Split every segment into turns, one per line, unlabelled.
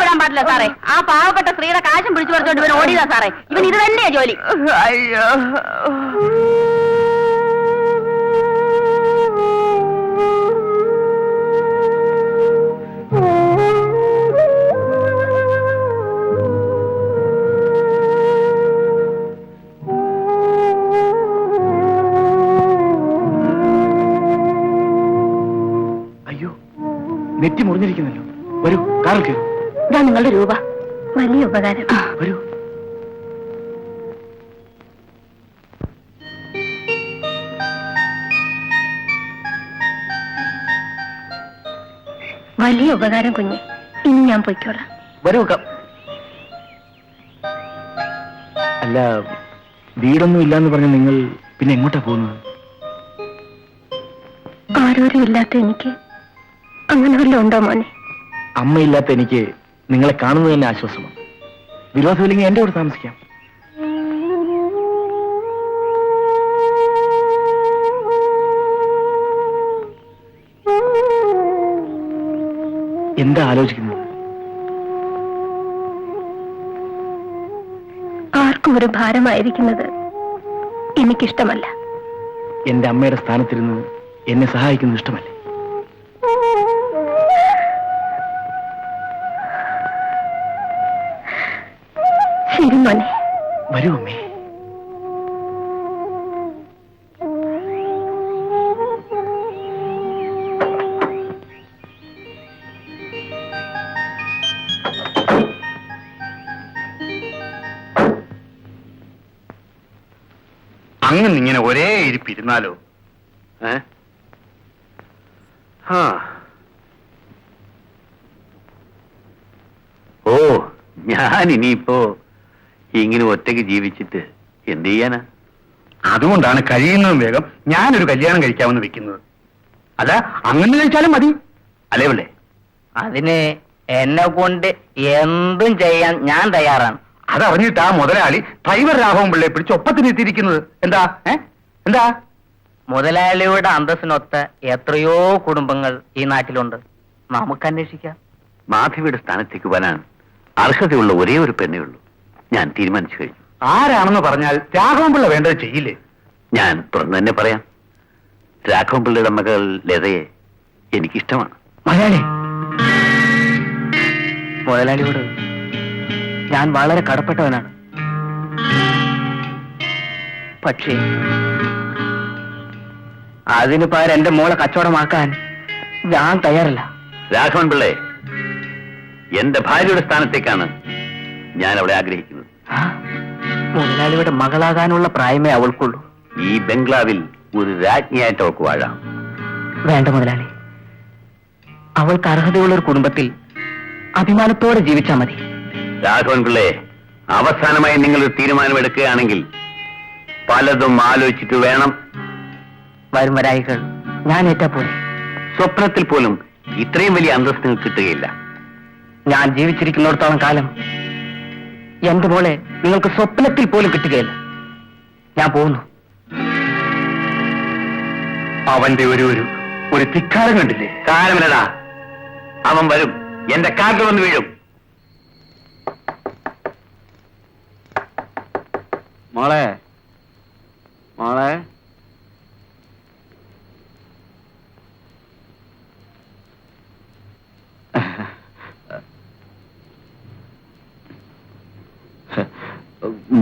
വിടാൻ പാടില്ല സാറേ. ആ പാവപ്പെട്ട സ്ത്രീയുടെ കാശും പിടിച്ചു പറിച്ചോണ്ട് ഇവൻ ഓടിയതാ സാറേ. ഇവൻ ഇത് തന്നെയാ ജോലി.
അയ്യോ, നെറ്റി മുറിഞ്ഞിരിക്കുന്നല്ലോ. വരൂ, കാറിൽ കയറൂ.
ഇതാ നിങ്ങളുടെ രൂപ. വലിയ ഉപകാരം.
വരൂ.
വലിയ ഉപകാരം കുഞ്ഞെ. ഇനി ഞാൻ പൊയ്ക്കോളാം.
വരൂ. അല്ല, വീടൊന്നും ഇല്ലാന്ന് പറഞ്ഞ നിങ്ങൾ പിന്നെ എങ്ങോട്ടാ പോകുന്നത്?
ആരോരും ഇല്ലാത്ത എനിക്ക് അങ്ങനെ വല്ലതും ഉണ്ടോ മോനെ?
അമ്മയില്ലാത്ത എനിക്ക് നിങ്ങളെ കാണുന്നത് തന്നെ ആശ്വാസമാണ്. വിരോധമില്ലെങ്കിൽ എന്റെ കൂടെ താമസിക്കാം. എന്താ ആലോചിക്കുന്നത്?
ആർക്കും ഒരു ഭാരമായിരിക്കുന്നത് എനിക്കിഷ്ടമല്ല.
എന്റെ അമ്മയുടെ സ്ഥാനത്തിരുന്ന് എന്നെ സഹായിക്കുന്നത് ഇഷ്ടമല്ലേ?
ശരി മോനെ.
വരൂ അമ്മേ.
അങ്ങനെ ഇങ്ങനെ ഒരേ ഇരിപ്പിരുന്നാലോ? ഓ, ഞാൻ ഇനിയിപ്പോ ഇങ്ങനെ ഒറ്റയ്ക്ക് ജീവിച്ചിട്ട് എന്ത് ചെയ്യാനാ? അതുകൊണ്ടാണ് കഴിയുന്നതും വേഗം ഞാനൊരു കല്യാണം കഴിക്കാമെന്ന് വെക്കുന്നത്. അല്ല, അങ്ങനെ കഴിച്ചാലും മതി അല്ലേ പിള്ളേ?
അതിന് എന്നെ കൊണ്ട് എന്തും ചെയ്യാൻ ഞാൻ തയ്യാറാണ്.
അതറിഞ്ഞിട്ട് ആ മുതലാളി ഡ്രൈവർ രാഘവൻ പിള്ളയെ പിടിച്ച് ഒപ്പത്തിനെത്തിയിരിക്കുന്നത്. എന്താ എന്താ?
മുതലാളിയുടെ അന്തസ്സിനൊത്ത എത്രയോ കുടുംബങ്ങൾ ഈ നാട്ടിലുണ്ട്. നമുക്ക് അന്വേഷിക്കാം.
മാധവിയുടെ സ്ഥാനത്തേക്ക് വരാൻ അർഹതയുള്ള ഒരേ ഒരു പെണ്ണേ ഉള്ളൂ. ഞാൻ തീരുമാനിച്ചു കഴിഞ്ഞു. ആരാണെന്ന് പറഞ്ഞാൽ രാഘവൻ പിള്ള വേണ്ടത് ചെയ്യില്ലേ? ഞാൻ തുറന്നു തന്നെ പറയാം. രാഘവൻ പിള്ളയുടെ മകൾ ലതയെ എനിക്കിഷ്ടമാണ്.
മലയാളി
മുതലാളിയോട് ഞാൻ വളരെ കടപ്പെട്ടവനാണ്. പക്ഷേ അതിന് പകരം എന്റെ മോളെ കച്ചവടമാക്കാൻ ഞാൻ തയ്യാറല്ല.
രാഘവൻ പിള്ളേ, എന്റെ ഭാര്യയുടെ സ്ഥാനത്തേക്കാണ് ഞാൻ അവളെ ആഗ്രഹിക്കുന്നത്.
മുതലാളിയുടെ മകളാകാനുള്ള പ്രായമേ അവൾക്കുള്ളൂ.
ഈ ബംഗ്ലാവിൽ ഒരു രാജ്ഞിയായിട്ട് അവൾക്ക് വാഴാം.
വേണ്ട മുതലാളി, അവൾക്ക് അർഹതയുള്ള ഒരു കുടുംബത്തിൽ അഭിമാനത്തോടെ ജീവിച്ചാൽ മതി.
രാഘവൻ പിള്ളേ, അവസാനമായി നിങ്ങളൊരു തീരുമാനമെടുക്കുകയാണെങ്കിൽ പലതും ആലോചിച്ചിട്ട് വേണം.
വരും വരായികൾ ഞാൻ ഏറ്റാ പോലെ.
സ്വപ്നത്തിൽ പോലും ഇത്രയും വലിയ അന്തസ്സ് നിങ്ങൾക്ക് കിട്ടുകയില്ല.
ഞാൻ ജീവിച്ചിരിക്കുന്നിടത്തോളം കാലം എന്റെ മോളെ നിങ്ങൾക്ക് സ്വപ്നത്തിൽ പോലും കിട്ടുകയില്ല. ഞാൻ പോകുന്നു.
അവന്റെ ഒരു ധിക്കാരം കണ്ടില്ലേ? കാലമില്ലടാ, അവൻ വരും. എന്റെ കാറ്റിൽ വന്ന് വീഴും.
മോളെ മോളെ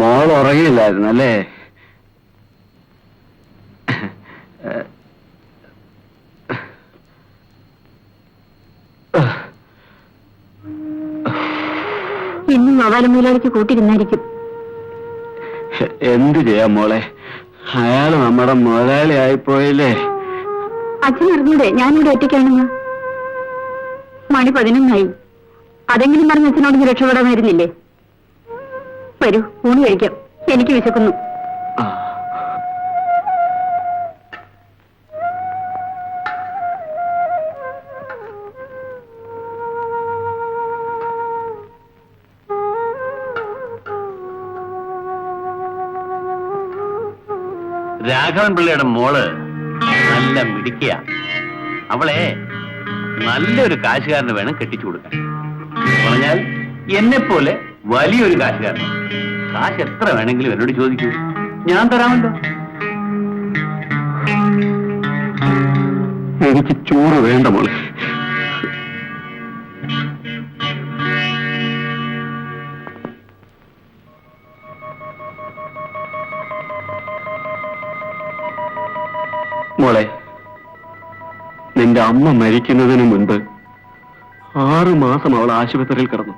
മോൾ ഉറങ്ങിയില്ലായിരുന്നു അല്ലേ?
ഇന്നും മവാലമൂലാളിക്ക് കൂട്ടിരുന്നായിരിക്കും.
എന്ത് ചെയ്യാം മോളെ, അയാള് നമ്മുടെ മുതലാളി ആയിപ്പോയില്ലേ.
അച്ഛൻ അറിഞ്ഞൂടെ ഞാനിവിടെ ഒറ്റയ്ക്കാണെന്ന്? മണി 11 അതെങ്കിലും പറഞ്ഞ് അച്ഛനോട് രക്ഷപ്പെടാമായിരുന്നില്ലേ? വരൂ, ഊണ് കഴിക്കാം. എനിക്ക് വിശക്കുന്നു.
രാഘവൻ പിള്ളയുടെ മോള് നല്ല മിടിക്കുക. അവളെ നല്ലൊരു കാശുകാരന് വേണം കെട്ടിച്ചു കൊടുക്കാൻ. പറഞ്ഞാൽ എന്നെ പോലെ വലിയൊരു കാശുകാരൻ. കാശ് എത്ര വേണമെങ്കിലും എന്നോട് ചോദിക്കൂ, ഞാൻ തരാമല്ലോ.
എനിക്ക് ചോറ് വേണ്ട മോളെ. മോളെ, നിന്റെ അമ്മ മരിക്കുന്നതിന് മുൻപ് 6 മാസം അവൾ ആശുപത്രിയിൽ കിടന്നു.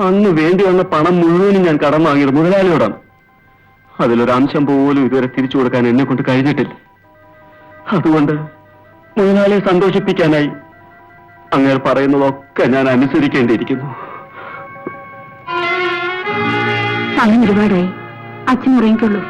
അന്ന് വേണ്ടി വന്ന പണം മുഴുവനും ഞാൻ കടം വാങ്ങിയത് മുതലാളിയോടാണ്. അതിലൊരു അംശം പോലും ഇതുവരെ തിരിച്ചു കൊടുക്കാൻ എന്നെ കൊണ്ട് കഴിഞ്ഞിട്ടില്ല. അതുകൊണ്ട് മുതലാളിയെ സന്തോഷിപ്പിക്കാനായി അങ്ങേർ പറയുന്നതൊക്കെ ഞാൻ അനുസരിക്കേണ്ടിയിരിക്കുന്നു.
സമയം ഒരുപാടായി, അച്ഛൻ ഉറങ്ങിക്കൊള്ളൂ.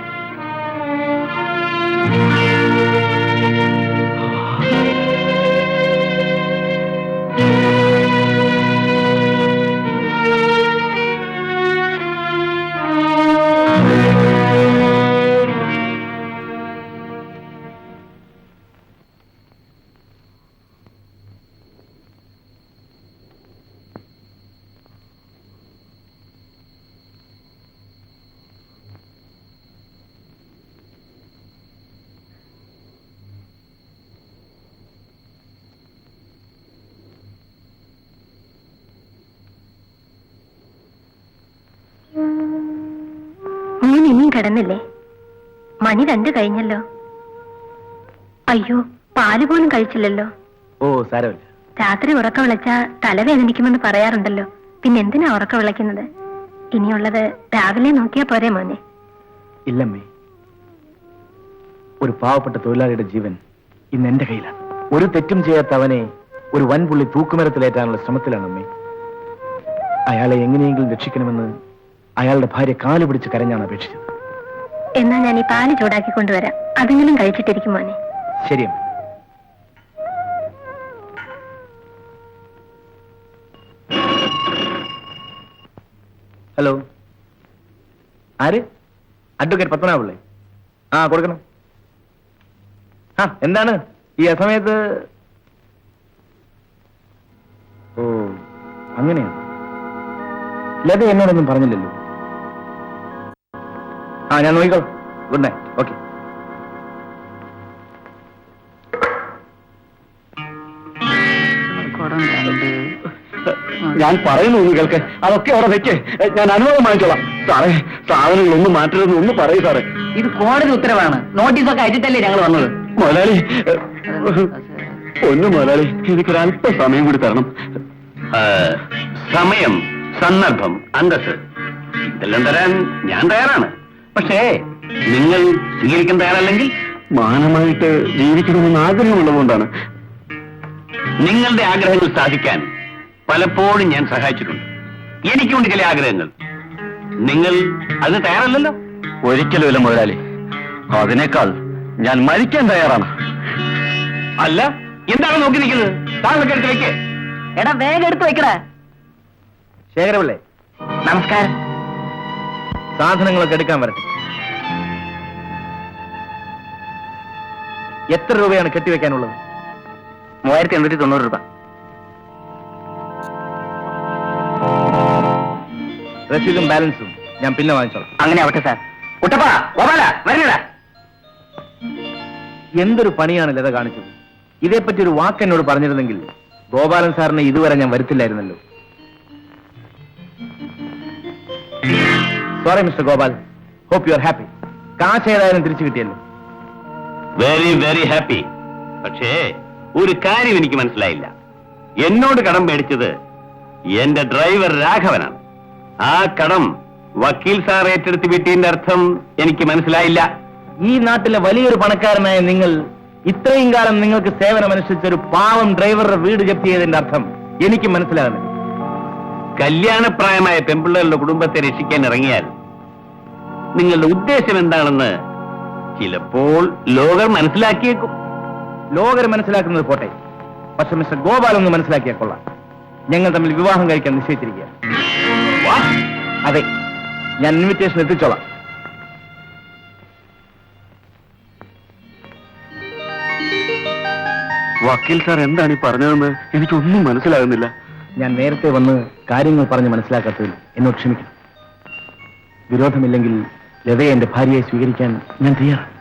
മോൻ ഇനിയും കിടന്നില്ലേ? മണി 2 കഴിഞ്ഞല്ലോ. അയ്യോ, പാല് പോലും കഴിച്ചില്ലല്ലോ.
ഓ സാരമില്ല.
രാത്രി ഉറക്കം വിളച്ചാ തലവേദനിക്കുമെന്ന് പറയാറുണ്ടല്ലോ. പിന്നെ എന്തിനാ ഉറക്കം വിളയ്ക്കുന്നത്? ഇനിയുള്ളത് രാവിലെ നോക്കിയാ പോരെ മോനെ.
ഇല്ലമ്മേ, ഒരു പാവപ്പെട്ട തൊഴിലാളിയുടെ ജീവൻ ഇന്ന് എന്റെ കയ്യിലാണ്. ഒരു തെറ്റും ചെയ്യാത്ത അവനെ ഒരു വൻപുള്ളി തൂക്കുമരത്തിലേറ്റാനുള്ള ശ്രമത്തിലാണമ്മേ. അയാളെ എങ്ങനെയെങ്കിലും രക്ഷിക്കണമെന്ന് അയാളുടെ ഭാര്യ കാല് പിടിച്ച് കരഞ്ഞാണ് അപേക്ഷിച്ചത്.
എന്നാ ഞാൻ ഈ പാല് ചൂടാക്കി കൊണ്ടുവരാം, അതെങ്കിലും കഴിച്ചിട്ടിരിക്കും മോനെ.
ശരിയമ്മ. ഹലോ, ആര്? അഡ്വക്കേറ്റ് പത്മനാഭപിള്ളേ? ആ, കൊടുക്കണം. ആ, എന്താണ് ഈ അസമയത്ത്? ഓ, അങ്ങനെയാണ്. ലത എന്നോടൊന്നും പറഞ്ഞില്ലല്ലോ. ആ, ഞാൻ നോക്കിക്കോളാം. Good night. ഓക്കെ.
ഞാൻ പറയുന്നു ഒന്ന് കേൾക്ക്. അതൊക്കെ അവിടെ വെക്ക്. ഞാൻ അനുവാദം വാങ്ങിച്ചോളാം. സാറേ, സാധനങ്ങളൊന്നും മാറ്റരുതെന്ന് ഒന്ന് പറയൂ സാറേ.
ഇത് കോടതി ഉത്തരവാണ്. നോട്ടീസൊക്കെ അയച്ചിട്ടല്ലേ ഞങ്ങൾ വന്നത്.
മുതലാളി, ഒന്ന് മുതലാളി, എനിക്കൊരല്പ സമയം കൂടി തരണം.
സമയം, സന്ദർഭം, അന്തസ് ഇതെല്ലാം തരാൻ ഞാൻ തയ്യാറാണ്. പക്ഷേ നിങ്ങൾ സ്വീകരിക്കാൻ തയ്യാറല്ലെങ്കിൽ?
മാനമായിട്ട് ജീവിക്കണമെന്ന് ആഗ്രഹമുള്ളതുകൊണ്ടാണ്.
നിങ്ങളുടെ ആഗ്രഹങ്ങൾ സാധിക്കാൻ പലപ്പോഴും ഞാൻ സഹായിച്ചിട്ടുണ്ട്. എനിക്കുണ്ട് ചില ആഗ്രഹങ്ങൾ. നിങ്ങൾ അതിന് തയ്യാറല്ലല്ലോ.
ഒരിക്കലുമില്ല മുതലാളി. അതിനേക്കാൾ ഞാൻ മരിക്കാൻ തയ്യാറാണ്.
അല്ല, എന്താണ് നോക്കി നിൽക്കുന്നത്? താങ്കളൊക്കെ എടുത്ത് വെക്കേ.
എടാ, വേഗം എടുത്ത് വെക്കടാ.
ശേഖരപിള്ളേ,
നമസ്കാരം.
സാധനങ്ങളൊക്കെ എടുക്കാൻ വരട്ടെ. എത്ര രൂപയാണ് കെട്ടിവെക്കാനുള്ളത്?
3890 രൂപ.
രസീതും ബാലൻസും ഞാൻ പിന്നെ വാങ്ങിച്ചോളാം.
അങ്ങനെ ആവട്ടെ സാർ. കുട്ടപ്പാ, ഗോപാല, വരണടാ.
എന്തൊരു പണിയാണ് ലത കാണിച്ചത്. ഇതേപ്പറ്റി ഒരു വാക്ക് എന്നോട് പറഞ്ഞിരുന്നെങ്കിൽ ഗോപാലൻ സാറിനെ ഇതുവരെ ഞാൻ വരുത്തില്ലായിരുന്നല്ലോ. Sorry mister Gopal. Hope you are happy. കാശ് ഏതായാലും തിരിച്ചു കിട്ടിയല്ലോ.
Very very happy. പക്ഷേ ഒരു കാര്യം എനിക്ക് മനസ്സിലായില്ല. എന്നോട് കടം മേടിച്ചത് എന്റെ ഡ്രൈവർ രാഘവനാണ്. ആ കടം വക്കീൽ സാർ ഏറ്റെടുത്ത് വീട്ടിന്റെ അർത്ഥം എനിക്ക് മനസ്സിലായില്ല.
ഈ നാട്ടിലെ വലിയൊരു പണക്കാരനായ നിങ്ങൾ ഇത്രയും കാലം നിങ്ങൾക്ക് സേവനമനുഷ്ഠിച്ച ഒരു പാവം ഡ്രൈവറുടെ വീട് ജപ്തി ചെയ്തതിന്റെ അർത്ഥം എനിക്ക് മനസ്സിലാകുന്നില്ല.
കല്യാണപ്രായമായ പെൺപിള്ളേരുടെ കുടുംബത്തെ രക്ഷിക്കാൻ ഇറങ്ങിയാൽ നിങ്ങളുടെ ഉദ്ദേശം എന്താണെന്ന് ചിലപ്പോൾ ലോകർ മനസ്സിലാക്കിയേക്കും.
ലോകർ മനസ്സിലാക്കുന്നത് പോട്ടെ, പക്ഷെ മിസ്റ്റർ ഗോപാൽ ഒന്ന് മനസ്സിലാക്കിയാൽ കൊള്ളാം. ഞങ്ങൾ തമ്മിൽ വിവാഹം കഴിക്കാൻ നിശ്ചയിച്ചിരിക്കുക. അതെ, ഞാൻ ഇൻവിറ്റേഷൻ എത്തിച്ചോളാം.
വക്കീൽ സാർ എന്താണ് ഈ പറഞ്ഞതെന്ന് എനിക്കൊന്നും മനസ്സിലാകുന്നില്ല.
ഞാൻ നേരത്തെ വന്ന് കാര്യങ്ങൾ പറഞ്ഞ് മനസ്സിലാക്കാത്തതിൽ എന്നോട് ക്ഷമിക്കണം. വിരോധമില്ലെങ്കിൽ ലതയെ എന്റെ ഭാര്യയെ സ്വീകരിക്കാൻ ഞാൻ തയ്യാറാണ്.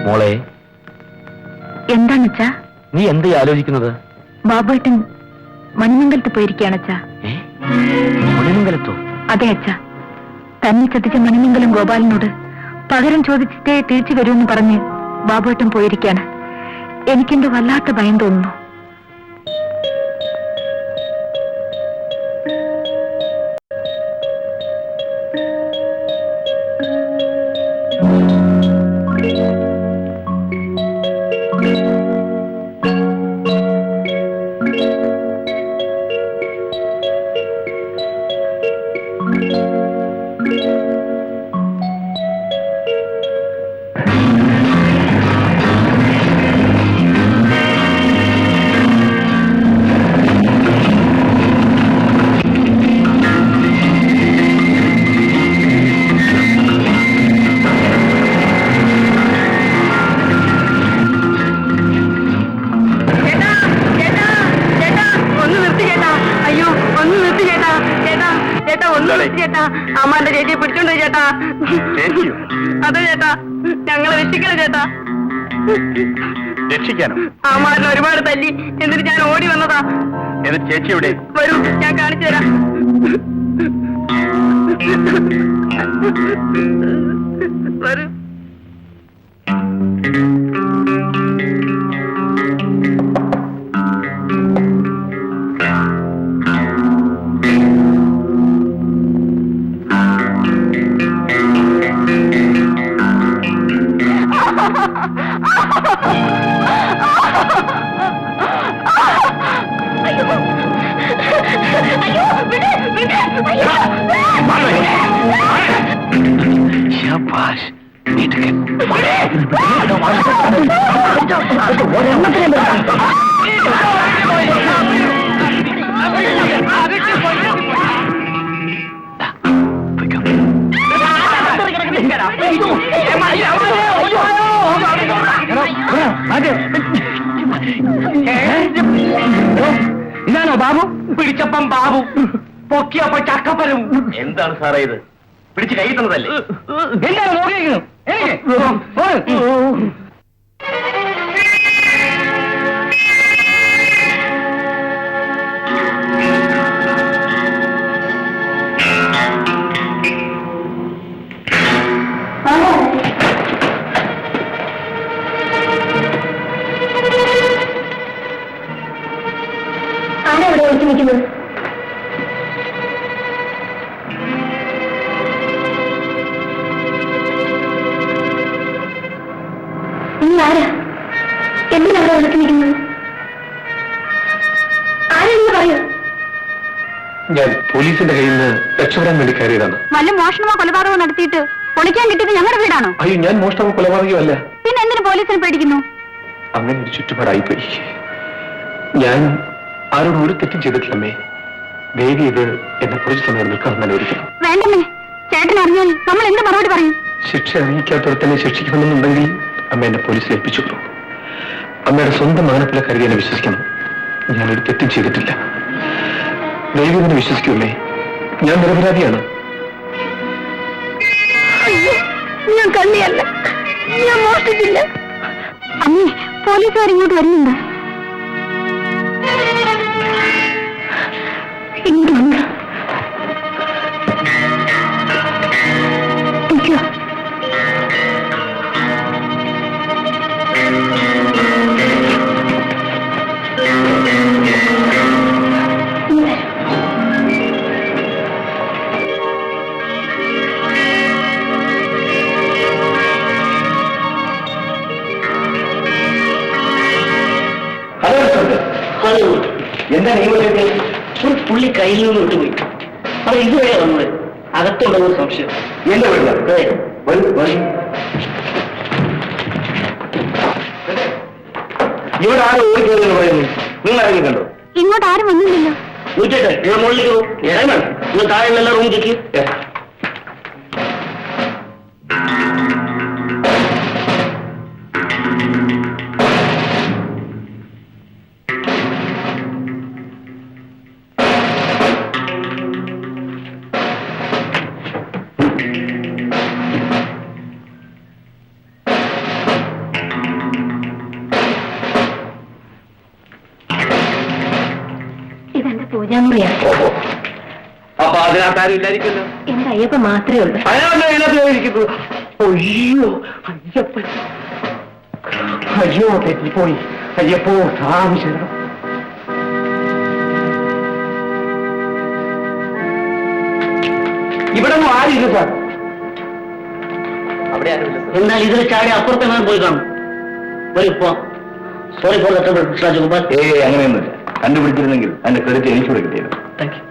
മോളെ,
എന്താണ് അച്ഛാ?
നീ എന്ത് ആലോചിക്കുന്നത്?
ബാബുവേട്ടൻ മണിമംഗലത്ത് പോയിരിക്കുകയാണ് അച്ഛാ.
മണിമംഗലത്തോ?
അതെ അച്ഛാ. തന്നെ ചതിച്ച മണിമംഗലം ഗോപാലനോട് പകരം ചോദിച്ചിട്ടേ തിരിച്ചു വരുമെന്ന് പറഞ്ഞ് ബാബുവേട്ടൻ പോയിരിക്കുകയാണ്. എനിക്കെന്തോ വല്ലാത്ത ഭയം തോന്നുന്നു.
അമ്മാന്റെ ചേച്ചിയെ പിടിച്ചോണ്ട് ചേട്ടാ. അതെ ചേട്ടാ, ഞങ്ങളെ രക്ഷിക്കണം ചേട്ടാ.
രക്ഷിക്കാനോ?
അമ്മാരിനെ ഒരുപാട് തല്ലി. എന്നിട്ട് ഞാൻ ഓടി വന്നതാ.
എന്നിട്ട് ചേച്ചി എവിടെ?
വരൂ, ഞാൻ കാണിച്ചു തരാം. വരൂ.
ശാബാഷ്, മിടുക്കൻ.
ഇതാണോ ബാബു? പിടിച്ചപ്പം ബാബു, പൊക്കിയപ്പോ ചക്കപ്പരും.
എന്താണ് സാറേ ഇത്? പിടിച്ച് കൈ തന്നതല്ലേ?
എന്താണ് നോക്കിയിരിക്കുന്നു?
ആരാ ഇവിടെ ഒളിച്ചു നിൽക്കുന്നത്? ആരാ? എന്തിനാ അവിടെ ഒളിച്ചു നിൽക്കുന്നത്? ആരെന്ന് പറയൂ.
ഞാൻ പോലീസിന്റെ കയ്യിൽ നിന്ന് രക്ഷപ്പെടാൻ വേണ്ടി കയറിയതാണ്.
വല്ല മോഷണമോ കൊലപാതകമോ നടത്തിയിട്ട് പൊളിക്കാൻ കിട്ടിയത് ഞങ്ങളുടെ വീടാണോ?
അയ്യോ, ഞാൻ മോഷ്ടമോ കൊലപാതകമോ അല്ല.
പിന്നെ എന്തിനു പോലീസിനെ പേടിക്കുന്നു?
അങ്ങനെ ഒരു ചുറ്റുപാടായിപ്പോയി. ഞാൻ ആരോടും ഒരു തെറ്റും ചെയ്തിട്ടില്ലമ്മേ. ദേവി ഇത് എന്നെ കുറച്ച് സമയം നിൽക്കാൻ നല്ലൊരിക്കണം.
വേണ്ടമ്മേ, ചേട്ടൻ അറിഞ്ഞാൽ നമ്മൾ എന്ത് മറുപടി പറയും?
ശിക്ഷ അറിയിക്കാത്തവർ തന്നെ ശിക്ഷിക്കണമെന്നുണ്ടെങ്കിൽ അമ്മ എന്നെ പോലീസിൽ ഏൽപ്പിച്ചുള്ളൂ. അമ്മയുടെ സ്വന്തം മാനത്തിലെ കരുതി എന്നെ വിശ്വസിക്കണം. ഞാനൊരു തെറ്റും ചെയ്തിട്ടില്ല. ദേവി എന്നെ വിശ്വസിക്കൂല്ലേ? ഞാൻ നിരപരാധിയാണ്.
ഞാൻ കള്ളിയല്ല, ഞാൻ മോഷ്ടിച്ചില്ല. അമ്മേ, പോലീസുകാർ ഇങ്ങോട്ട് വരുന്നുണ്ട്. ഇങ്ങോട്ട്
എന്താണ് ഈ ഒരു പുള്ളി കയ്യിൽ നിന്ന് വിട്ടുപോയി. അത് ഇതുവരെ വന്നത് അകത്തുള്ള ഒരു സംശയം.
എന്റെ വീട്ടിൽ
ഇവിടെ ആരും ഓടിക്കരുതെന്ന് പറയുന്നു. നിങ്ങൾ ആരെങ്കിലും കണ്ടോ?
ഇങ്ങോട്ട് ആരും വന്നില്ലല്ലോ.
വിളിച്ചേട്ടെ, നിങ്ങൾ മുകളിലേക്ക് പോകും. നിങ്ങൾ താഴെ എല്ലാ റൂം ചെക്ക്.
ഇതെന്റെ പൂജാമുറിയാണ്.
അപ്പൊ അതിനകത്ത് ആരും ഇല്ലായിരിക്കുമല്ലോ.
എന്റെ അയ്യപ്പ മാത്രമേ ഉള്ളൂ.
അതിനകത്ത് ഇരിക്കുന്നത്.
അയ്യോ അയ്യപ്പൻ, അയ്യോ തെറ്റിപ്പോയി. അയ്യപ്പോ സ്വാമി ശരണം. ഇവിടെ ഒന്നും ആരില്ല സാർ.
അവിടെ ആരുമില്ല.
എന്നാൽ ഇതിൽ ചാടി അപ്പുറത്തെങ്ങാനും പോയി കാണും. ഇപ്പോ sorry for the trouble, mister Rajagopal.
അങ്ങനെയൊന്നുമില്ല. കണ്ടുപിടിച്ചിരുന്നെങ്കിൽ അതിന്റെ ക്രെഡിറ്റ് എനിക്ക് കൂടെ കിട്ടിയത്.
Thank you.